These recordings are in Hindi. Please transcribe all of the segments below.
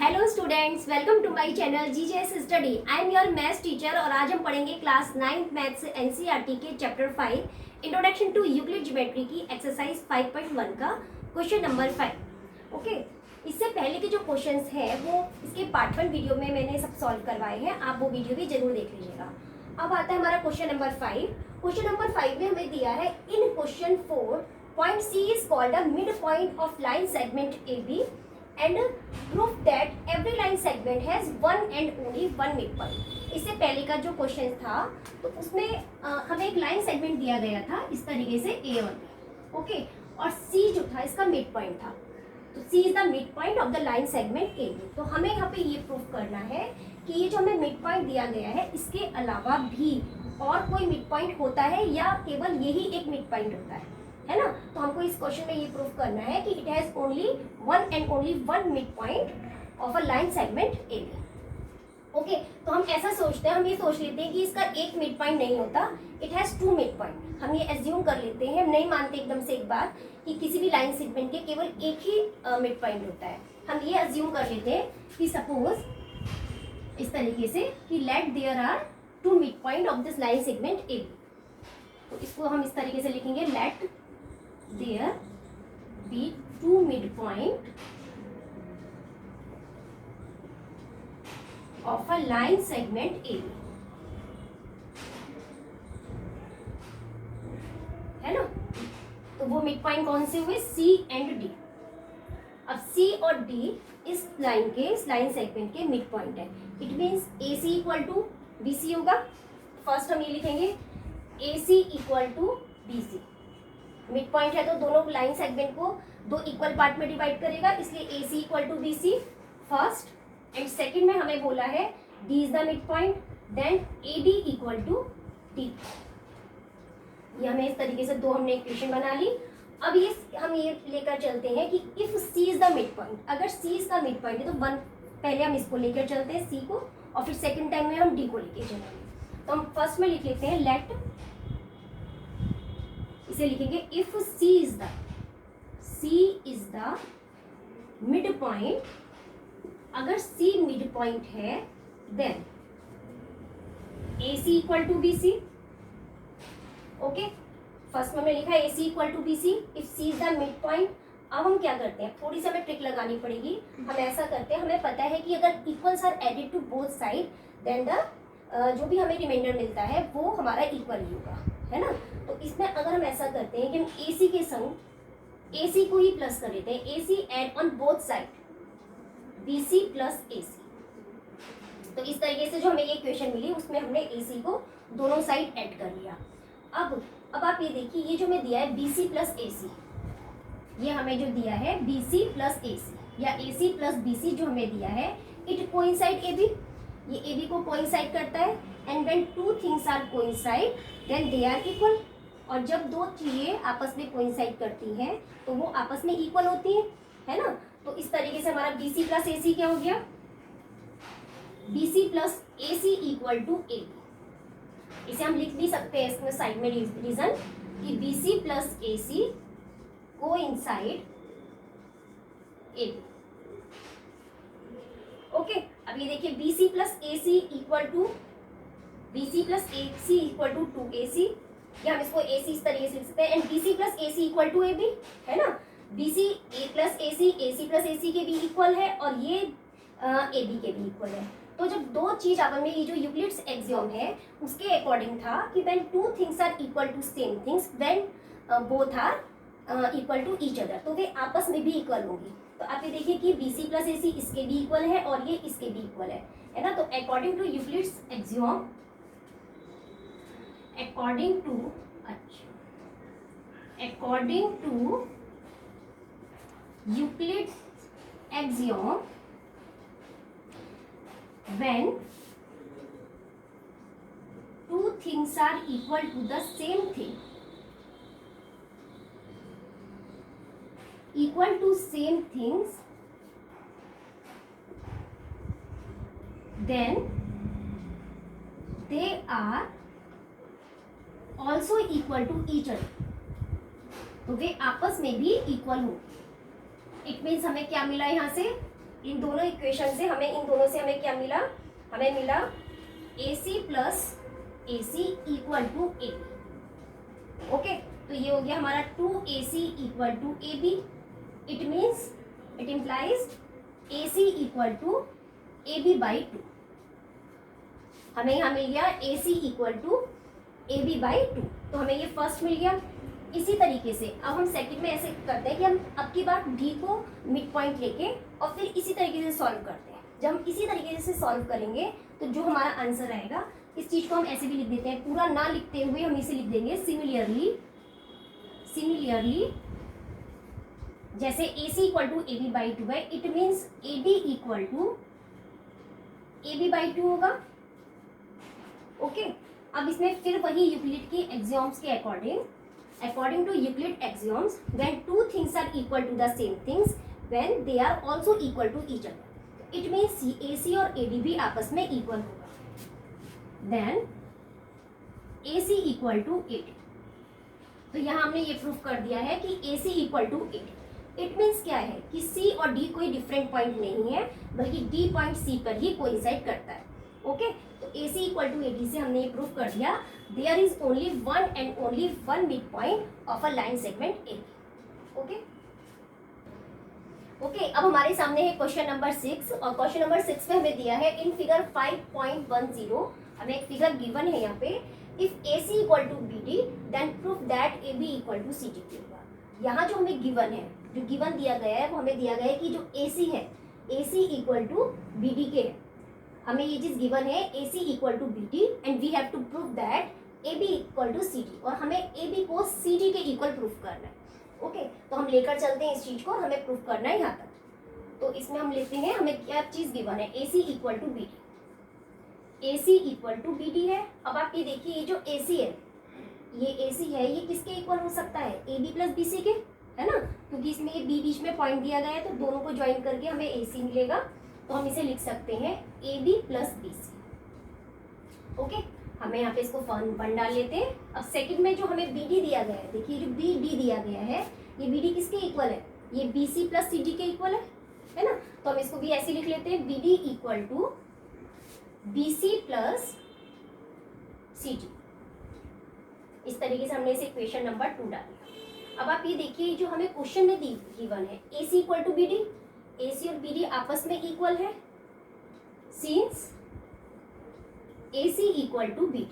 Hello students, welcome to my channel GJS study. I am your maths teacher और आज हम पढ़ेंगे क्लास 9th मैथ्स एनसीईआरटी के chapter 5 introduction to Euclid geometry की एक्सरसाइज 5.1 का क्वेश्चन नंबर 5। ओके, इससे पहले के जो क्वेश्चंस हैं वो इसके पार्ट 1 वीडियो में मैंने सब सॉल्व करवाए हैं, आप वो वीडियो भी जरूर देख लीजिएगा। अब आता है हमारा क्वेश्चन नंबर 5। क्वेश्चन नंबर 5 में हमें दिया है in question 4 point C is called a mid point of line segment A B and prove that every line segment has one and only one midpoint। इससे पहले का जो क्वेश्चन था तो उसमें हमें एक लाइन सेगमेंट दिया गया था इस तरीके से ए और बी। ओके, और सी जो था इसका मिड पॉइंट था, तो C is the mid point of the line segment A B. तो हमें यहाँ पे ये प्रूफ करना है कि ये जो हमें मिड पॉइंट दिया गया है इसके अलावा भी और कोई मिड पॉइंट होता है या केवल यही एक मिड पॉइंट होता है ना। तो हमको इस क्वेश्चन में ये प्रूफ करना है कि it has only one and only one mid point of a line segment A B. Okay, तो हम ऐसा सोचते हैं, हम ये सोच लेते हैं कि इसका एक मिड पॉइंट नहीं होता, it has two mid point. हम ये एज्यूम कर लेते हैं, हम नहीं मानते एकदम से एक बार कि किसी भी लाइन सेगमेंट के केवल एक ही मिड पॉइंट होता है। हम ये एज्यूम कर लेते हैं कि सपोज इस तरीके से कि let there are two mid point of this line segment A B. तो इसको हम इस तरीके से लिखेंगे, let there be two midpoint of a line segment AB, है ना। तो वो मिड पॉइंट कौन से हुए, C एंड D। अब C और D इस लाइन सेगमेंट के मिड पॉइंट है। It means AC equal to BC होगा। फर्स्ट हम ये लिखेंगे AC equal to BC। Mid point है तो दोनों लाइन सेगमेंट को दो इक्वल पार्ट में डिवाइड करेगा, इसलिए AC equal to BC first. And second में हमें बोला है D is the mid point, then AD equal to D। ये हमें इस तरीके से दो हमने इक्वेशन बना ली। अब ये हम ये लेकर चलते हैं कि if C is the mid point, अगर C is the mid point है तो वन पहले हम इसको लेकर चलते हैं C को, और फिर सेकेंड टाइम में हम D को लेकर चलेंगे। तो हम फर्स्ट में लिख लेते हैं लेट, इसे लिखेंगे if C is the mid point, अगर C मिड पॉइंट है then AC equal to BC। Okay, first में हमने लिखा है AC equal to BC if C is the mid point. अब हम क्या करते हैं, थोड़ी सी हमें ट्रिक लगानी पड़ेगी। हम ऐसा करते हैं, हमें पता है कि अगर equals are added to both side then the जो भी हमें रिमाइंडर मिलता है वो हमारा इक्वल ही होगा, है ना। तो इसमें अगर हम ऐसा करते हैं कि हम AC के संग AC को ही प्लस कर देते हैं, AC add on both side BC plus AC। तो इस तरीके से जो हमें ये इक्वेशन मिली उसमें हमने AC को दोनों साइड ऐड कर लिया। अब आप ये देखिए, ये जो हमें दिया है BC प्लस AC, ये हमें जो दिया है BC प्लस AC या AC प्लस BC जो हमें दिया है, इट कोइंसाइड AB, ये AB को कोइंसाइड करता है। And when two things are coincide then they are equal. और जब दो चीजें आपस में कोइंसाइड करती हैं तो वो आपस में इक्वल होती हैं, है ना। तो इस तरीके से हमारा BC प्लस AC क्या हो गया, BC plus AC equal to AB। इसे हम लिख भी सकते हैं इसमें साइड में रीजन कि BC plus AC coincide AB। Okay, अब ये देखिए BC plus AC equal to BC plus AC equal to 2AC, या हम इसको AC इस तरीके से लिख सकते हैं। And BC plus AC equal to AB, है ना। BC A plus AC, AC plus AC के भी इक्वल है और ये AB के भी इक्वल है। तो जब दो चीज आपस में, ये जो यूक्लिड्स एक्सियोम है उसके अकॉर्डिंग था कि when two things are equal to same things when both are equal to each other, तो वे आपस में भी इक्वल होंगी। तो आप ये देखिए कि BC प्लस AC इसके भी इक्वल है और ये इसके भी इक्वल है ना। तो according to Euclid's axiom, according to Euclid's axiom, when two things are equal to the same thing, equal to same things, then they are also equal to each other, तो वे आपस में भी इक्वल हो। इट मीन्स हमें क्या मिला यहाँ से, इन दोनों इक्वेशन से हमें, इन दोनों से हमें क्या मिला, हमें मिला AC plus AC equal to AB। Okay, तो ये हो गया हमारा 2AC equal to AB। It means, it implies AC equal to AB by 2। हमें यहाँ मिल गया AC equal to AB by 2, तो हमें ये फर्स्ट मिल गया। इसी तरीके से अब हम सेकंड में ऐसे करते हैं कि हम अब की बार D को मिड पॉइंट लेके और फिर इसी तरीके से सॉल्व करते हैं। जब हम इसी तरीके से सॉल्व करेंगे तो जो हमारा आंसर आएगा, इस चीज को हम ऐसे भी लिख देते हैं, पूरा ना लिखते हुए हम इसे लिख देंगे सिमिलरली। जैसे AC equal to AB by 2 है, it means AD equal to AB by 2 होगा। ओके, अब इसमें फिर वही यूक्लिड की एक्सियोम्स के according to Euclid axioms, when two things are equal to the same things, when they are also equal to each other, it means AC और AD भी आपस में इक्वल होगा। Then AC equal to AD, तो यहाँ हमने ये प्रूफ कर दिया है कि AC equal to AD। It means क्या है कि C और D कोई डिफरेंट पॉइंट नहीं है, बल्कि D पॉइंट C पर ही कोइंसाइड करता है। ओके, तो AC इक्वल टू AD से हमने ये प्रूफ कर दिया, there is only one and only one mid point of a line segment AB। Okay okay, अब हमारे सामने है क्वेश्चन नंबर 6, और क्वेश्चन नंबर 6 में हमें दिया है इन फिगर 5.10, हमें एक फिगर गिवन है यहाँ पे, if AC equal to BD then proof that AB equal to CD होगा। यहाँ जो हमें गिवन है, जो गिवन दिया गया है वो हमें दिया गया है कि जो AC है, AC इक्वल टू BD के है। हमें ये चीज गिवन है AC equal to BD and we have to prove that AB equal to CD, और हमें AB को CD के इक्वल प्रूफ करना है। ओके, तो हम लेकर चलते हैं इस चीज को, हमें प्रूफ करना है यहाँ तक। तो इसमें हम लेते हैं, हमें क्या चीज गिवन है, AC equal to BD। AC equal to BD है। अब आप ये देखिए, ये जो AC है, ये AC है, ये किसके इक्वल हो सकता है, AB प्लस BC के, है ना, क्योंकि इसमें ये B बीच में पॉइंट दिया गया है, तो दोनों को ज्वाइन करके हमें AC मिलेगा। तो हम इसे लिख सकते हैं AB प्लस BC। ओके, हमें यहाँ पे इसको वन डाल लेते हैं। अब सेकंड में जो हमें BD दिया गया है, देखिए जो BD दिया गया है, ये BD किसके इक्वल है, ये BC प्लस CD के इक्वल है ना, तो हम इसको भी ऐसे लिख लेते हैं, BD equal to BC plus CD। इस तरीके से हमने इसे इक्वेशन नंबर 2 डाल दिया। अब आप ये देखिए, जो हमें क्वेश्चन में गिवन है AC equal to BD, AC और BD आपस में इक्वल है, since AC equal to BD,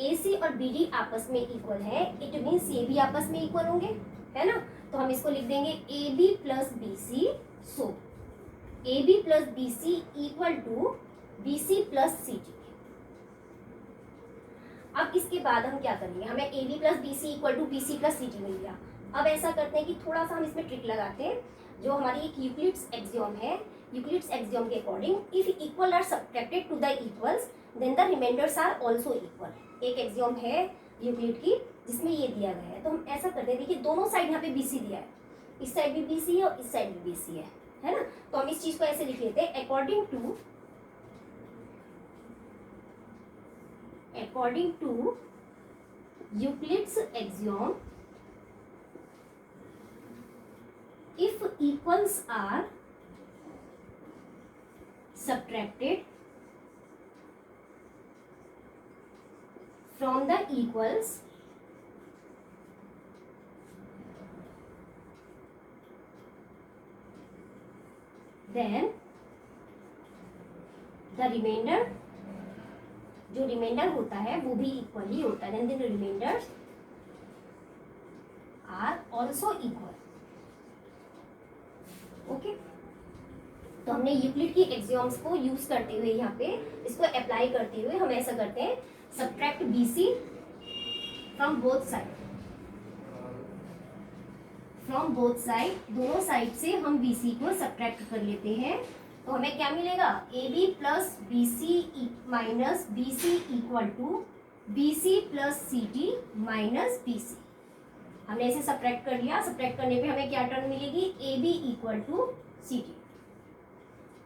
AC और BD आपस में इक्वल है, इट मीन्स ये भी आपस में इक्वल होंगे, है ना, तो हम इसको लिख देंगे AB plus BC, so AB plus BC equal to BC plus CD। अब इसके बाद हम क्या करेंगे, हमें AB plus BC equal to BC plus CD मिल गया। अब ऐसा करते हैं कि थोड़ा सा हम इसमें ट्रिक लगाते हैं, जो हमारी एक यूक्लिड्स एक्सियोम है, यूक्लिड्स एक्सियोम के according if equal are subtracted to the equals then the remainders are also equal. एक एक्सियोम है यूक्लिड की जिसमें ये दिया गया है, तो हम ऐसा करते हैं, देखिए दोनों साइड यहाँ पे BC दिया है, इस साइड भी BC है और इस साइड भी BC है ना, तो हम इस चीज को ऐसे लिख लेते हैं, according to Euclid's axiom, if equals are subtracted from the equals, then the remainder, जो रिमाइंडर होता है वो भी इक्वल ही होता है, then the remainders are also equal। Okay, तो हमने यूक्लिड की एक्सियोम्स को यूज करते हुए यहाँ पे इसको अप्लाई करते हुए हम ऐसा करते हैं, subtract BC from both side, दोनों साइड से हम BC को सब्ट्रैक्ट कर लेते हैं, तो हमें क्या मिलेगा, AB plus BC minus BC equal to BC plus CD minus BC। हमने इसे सब्ट्रैक्ट कर लिया, सब्ट्रैक्ट करने पे हमें क्या टर्म मिलेगी, AB इक्वल टू CD।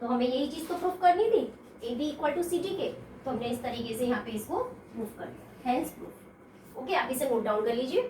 तो हमें यही चीज तो प्रूफ करनी थी, AB इक्वल टू CD के, तो हमने इस तरीके से यहाँ पे इसको प्रूफ कर लिया, हेंस प्रूफ। ओके, आप इसे नोट डाउन कर लीजिए।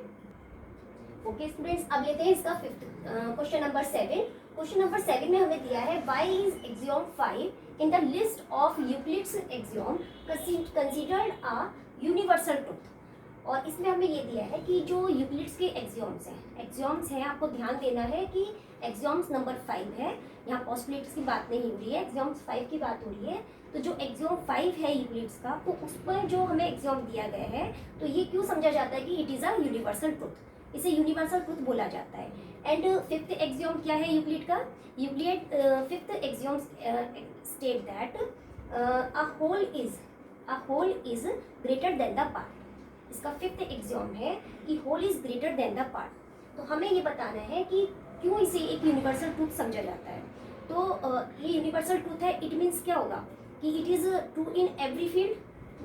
ओके स्टूडेंट्स, अब लेते हैं इसका fifth question number 7, question number 7 में हमें दिया है why is axiom 5 in the list of Euclid's axiom considered a universal truth. और इसमें हमें ये दिया है कि जो यूक्लिड्स के एक्सियोम्स हैं, आपको ध्यान देना है कि एक्सियोम्स नंबर 5 है, यहाँ पोस्टुलेट्स की बात नहीं हो रही है, एक्सियोम्स 5 की बात हो रही है। तो जो एक्सियोम 5 है यूक्लिड्स का, तो उस पर जो हमें एक्सियोम दिया गया है, तो ये क्यों समझा जाता है कि it is a universal truth, इसे यूनिवर्सल ट्रुथ बोला जाता है। एंड फिफ्थ एक्सियोम क्या है यूक्लिड का? Euclid fifth axiom state that a whole is greater than the part. इसका फिफ्थ एक्सियोम है कि whole is greater than the part. तो हमें ये बताना है कि क्यों इसे एक यूनिवर्सल ट्रूथ समझा जाता है। तो ये यूनिवर्सल ट्रूथ है, इट मीन्स क्या होगा कि it is true in every field,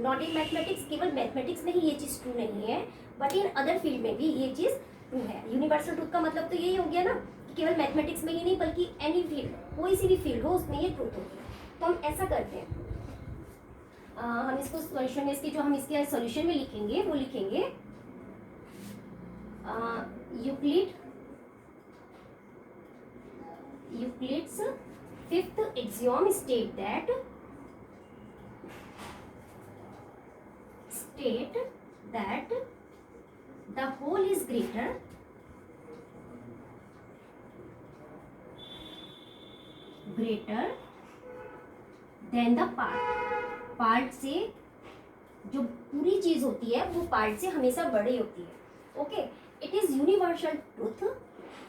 not in mathematics. केवल मैथमेटिक्स में ही ये चीज़ ट्रू नहीं है, बट इन अदर फील्ड में भी ये चीज़ ट्रू है। यूनिवर्सल ट्रूथ का मतलब तो यही हो गया ना कि केवल मैथमेटिक्स में ही नहीं, बल्कि एनी फील्ड, कोई सी भी फील्ड हो, उसमें ये ट्रूथ होगी। तो हम ऐसा करते हैं, हम इसको सॉल्यूशन में, इसकी जो हम इसके सॉल्यूशन में लिखेंगे वो लिखेंगे Euclid's fifth axiom state that the whole is greater than the part से जो पूरी चीज होती है वो पार्ट से हमेशा बड़ी होती है। Okay, it is universal truth.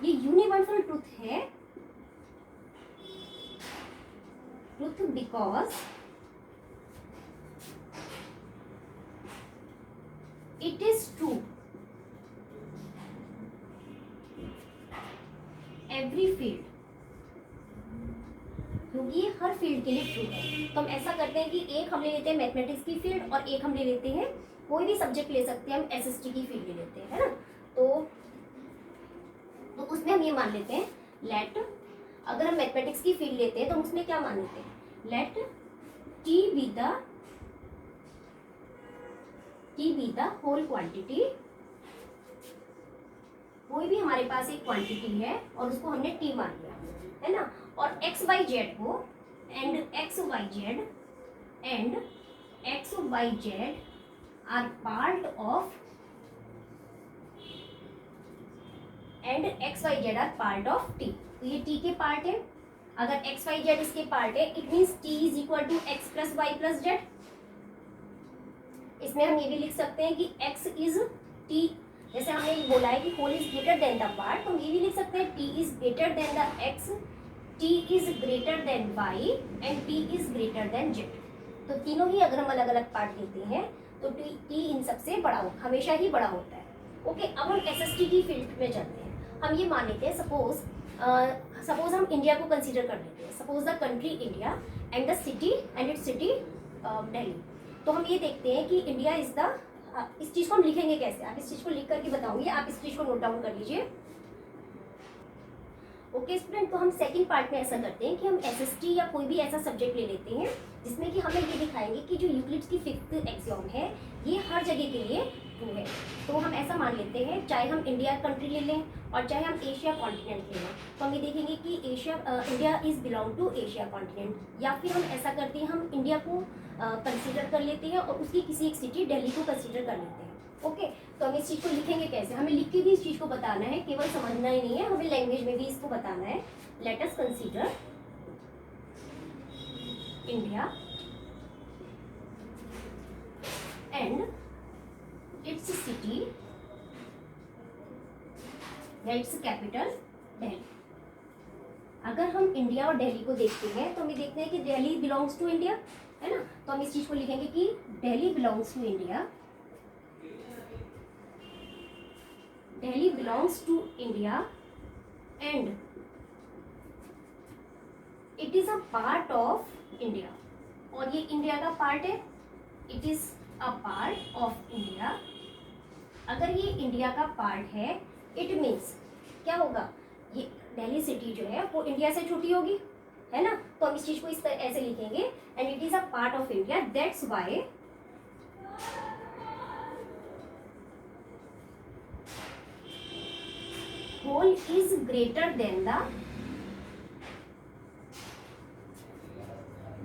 ये यूनिवर्सल ट्रूथ है, truth because it is true every field, क्योंकि ये हर फील्ड के लिए ट्रू है। तो हम ऐसा करते हैं कि एक हम ले लेते हैं मैथमेटिक्स की फील्ड और एक हम ले लेते हैं, कोई भी सब्जेक्ट ले सकते हैं, हम एसएसटी की फील्ड ले लेते हैं, है ना। तो उसमें हम ये मान लेते हैं लेट, अगर हम मैथमेटिक्स की फील्ड लेते हैं तो हम उसमें क्या मान लेते हैं, let T be the whole quantity. कोई भी हमारे पास एक क्वांटिटी है और उसको हमने टी मान लिया, है ना। और एक्स वाई जेड को X Y Z are part of T. तो ये टी के पार्ट है। अगर एक्स वाई जेड इसके पार्ट है, it means T is equal to X plus Y plus Z. इसमें हम ये भी लिख सकते हैं कि एक्स इज टी, जैसे हमने बोला है कि whole is greater than the part, तो हम ये भी लिख सकते हैं T is greater than the X, T is greater than Y and T is greater than Z. तो तीनों ही अगर हम अलग अलग पार्ट लेते हैं तो टी इन सबसे बड़ा हो, हमेशा ही बड़ा होता है। ओके, अब हम एसएसटी की फील्ड में चलते हैं। हम ये मान लेते हैं, सपोज हम इंडिया को कंसीडर कर लेते हैं, suppose the country India and the city and it's city Delhi. तो हम ये देखते हैं कि इंडिया इज द, इस चीज़ को हम लिखेंगे कैसे, आप इस चीज़ को लिख करके बताऊंगी, आप इस चीज़ को नोट डाउन कर लीजिए। ओके स्टूडेंट, तो हम सेकंड पार्ट में ऐसा करते हैं कि हम एसएसटी या कोई भी ऐसा सब्जेक्ट ले लेते हैं जिसमें कि हमें ये दिखाएंगे कि जो यूक्लिड्स की फिफ्थ एक्सियोम है ये हर जगह के लिए ट्रू है। तो हम ऐसा मान लेते हैं, चाहे हम इंडिया कंट्री ले लें और चाहे हम एशिया कॉन्टिनेंट ले लें, तो हम ये देखेंगे कि India is belong to Asia continent. या फिर हम ऐसा करते हैं, हम इंडिया को कंसिडर कर लेते हैं और उसकी किसी एक सिटी दिल्ली को कंसिडर कर लेते हैं। ओके, तो हम इस चीज़ को लिखेंगे कैसे, हमें लिख के भी इस चीज़ को बताना है, केवल समझना ही नहीं है, हमें लैंग्वेज में भी इसको बताना है। Let us consider India and it's city या इट्स कैपिटल दिल्ली। अगर हम इंडिया और दिल्ली को देखते हैं तो हमें देखते हैं कि दिल्ली बिलोंग्स टू इंडिया, है ना। तो हम इस चीज़ को लिखेंगे कि Delhi belongs to India, Delhi belongs to India and it is a part of India। और ये इंडिया का पार्ट है, it is a part of India। अगर ये इंडिया का पार्ट है, it means क्या होगा, ये दिल्ली सिटी जो है वो इंडिया से छोटी होगी, है ना। तो हम इस चीज को इस तरह ऐसे लिखेंगे, and it is a part of India, that's why whole is greater than the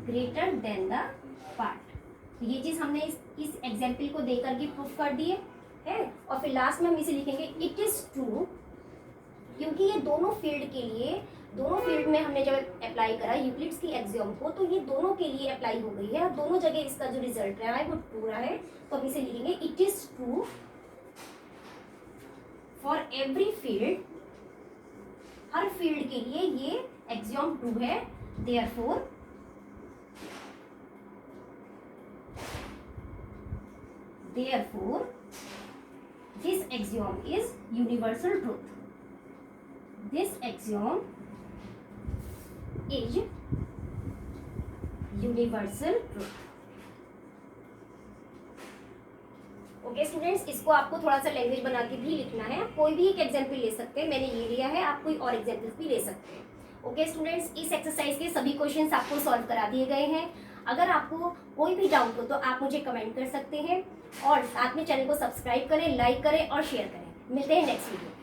greater than the part. ये चीज हमने इस एग्जाम्पल को दे करके प्रूफ कर दिए है। और फिर लास्ट में हम इसे लिखेंगे इट इज ट्रू, क्योंकि ये दोनों फील्ड के लिए, दोनों फील्ड में हमने जब अप्लाई करा यूक्लिड्स की एक्सियोम को, तो ये दोनों के लिए अप्लाई हो गई है और दोनों जगह इसका जो रिजल्ट रहा है वो ट्रू रहा है। तो हम इसे लिखेंगे it is true for every field, her field के लिए ये एक्सियोम ट्रू है। Therefore this axiom is universal truth. This axiom is universal truth. Okay students, इसको आपको थोड़ा सा लैंग्वेज बना के भी लिखना है। कोई भी एक एग्जाम्पल ले सकते हैं, मैंने ये लिया है, आप कोई और एग्जाम्पल्स भी ले सकते हैं। ओके स्टूडेंट्स, इस एक्सरसाइज के सभी क्वेश्चंस आपको सॉल्व करा दिए गए हैं। अगर आपको कोई भी डाउट हो तो आप मुझे कमेंट कर सकते हैं और साथ में चैनल को सब्सक्राइब करें, लाइक करें और शेयर करें। मिलते हैं नेक्स्ट वीडियो।